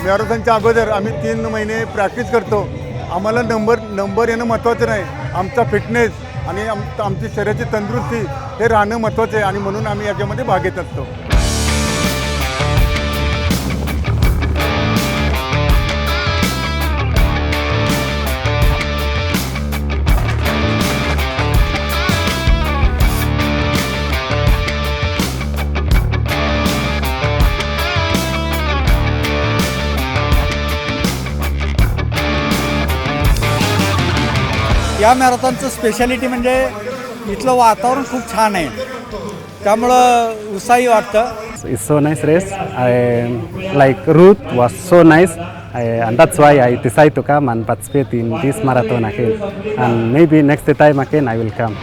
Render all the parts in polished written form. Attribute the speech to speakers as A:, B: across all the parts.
A: मॅरेथॉनच्या अगोदर आम्ही 3 महिने प्रॅक्टिस करतो. आम्हाला नंबर येणं महत्त्वाचं नाही, आमचा फिटनेस आणि आमची शरीराची तंदुरुस्ती हे राहणं महत्त्वाचं आहे आणि म्हणून आम्ही याच्यामध्ये भाग घेत असतो.
B: या मॅरेथॉनचं स्पेशालिटी म्हणजे इथलं वातावरण खूप छान आहे, त्यामुळं उत्साही वाटतं.
C: It's so nice race. Like route was so nice, and that's why I decided to come and participate in this marathon again. And maybe next time again I will come.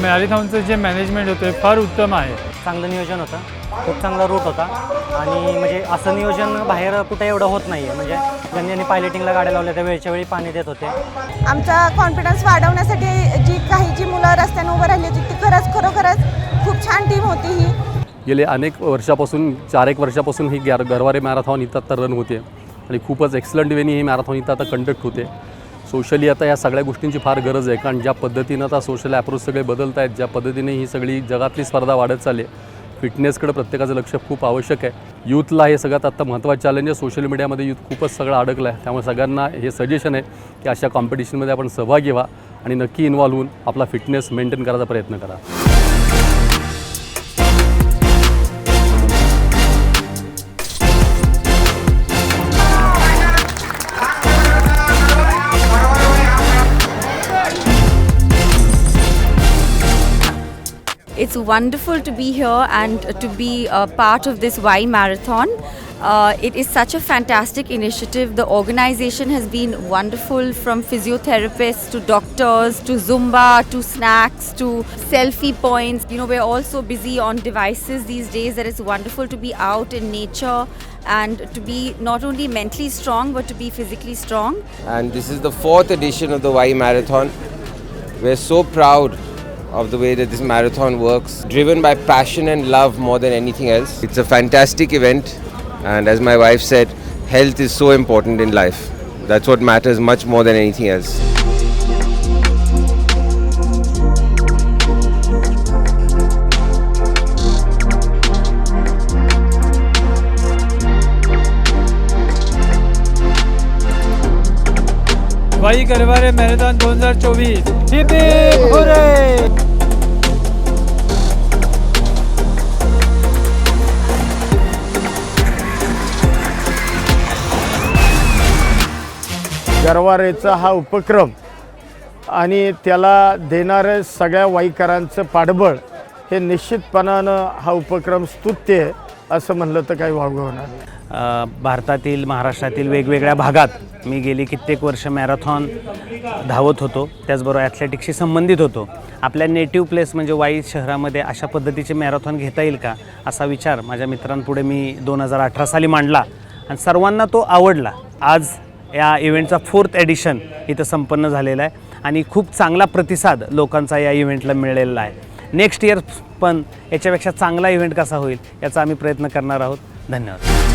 D: मॅरेथॉनचं जे मॅनेजमेंट होतं फार उत्तम आहे.
E: चांगलं नियोजन होतं, खूप चांगला रूट होता आणि म्हणजे असं नियोजन बाहेर कुठे एवढं होत नाही आहे. म्हणजे ज्यांनी पायलटिंगला गाड्या लावल्या त्या वेळच्या वेळी पाणी देत होते.
F: आमचा कॉन्फिडन्स वाढवण्यासाठी जी मुलं रस्त्याने उभं राहिली होती ती खरोखरच खूप छान टीम होती. ही
G: गेले अनेक वर्षापासून 4-1 वर्षापासून ही गरवारे मॅरेथॉन इथं आता रन होते आणि खूपच एक्सलंट वेनी ही मॅरेथॉन इथं आता कंडक्ट होते. सोशली आता या सगळ्या गोष्टींची फार गरज आहे, कारण ज्या पद्धतीनं आता सोशल ॲप्रोच सगळे बदलत आहेत, ज्या पद्धतीने ही सगळी जगातली स्पर्धा वाढत चालली आहे, फिटनेसकडे प्रत्येकाचं लक्ष खूप आवश्यक आहे. यूथला हे सगळ्यात आत्ता महत्त्वाचं चॅलेंज आहे. सोशल मीडियामध्ये यूथ खूपच सगळं अडकलं आहे, त्यामुळे सगळ्यांना हे सजेशन आहे की अशा कॉम्पिटिशनमध्ये आपण सहभागी व्हा आणि नक्की इन्व्हॉल्व होऊन आपला फिटनेस मेंटेन करायचा प्रयत्न करा.
H: It's wonderful to be here and to be a part of this Y Marathon. It is such a fantastic initiative. The organization has been wonderful, from physiotherapists to doctors to Zumba to snacks to selfie points. You know, we're all so busy on devices these days that it's wonderful to be out in nature and to be not only mentally strong but to be physically strong.
I: And this is the 4th edition of the Y Marathon. We're so proud of the way that this marathon works, driven by passion and love more than anything else. It's a fantastic event, and as my wife said, health is so important in life. That's what matters much more than anything else.
D: Wai Garware marathon 2024 hip hip hurray.
A: गरवारेचा हा उपक्रम आणि त्याला देणारं सगळ्या वाईकरांचं पाठबळ हे निश्चितपणानं हा उपक्रम स्तुत्य आहे असं म्हणलं तर काही वावगं होणार नाही.
E: भारतातील, महाराष्ट्रातील वेगवेगळ्या भागात मी गेली कित्येक वर्ष मॅरेथॉन धावत होतो, त्याचबरोबर ॲथलेटिक्सशी संबंधित होतो. आपल्या नेटिव्ह प्लेस म्हणजे वाई शहरामध्ये अशा पद्धतीचे मॅरेथॉन घेता येईल का असा विचार माझ्या मित्रांपुढे मी 2018 साली मांडला आणि सर्वांना तो आवडला. आज या इव्हेंटचा 4th एडिशन इथं संपन्न झालेला आहे आणि खूप चांगला प्रतिसाद लोकांचा या इव्हेंटला मिळालेला आहे. नेक्स्ट इयर पण याच्यापेक्षा चांगला इव्हेंट कसा होईल याचा आम्ही प्रयत्न करणार आहोत. धन्यवाद.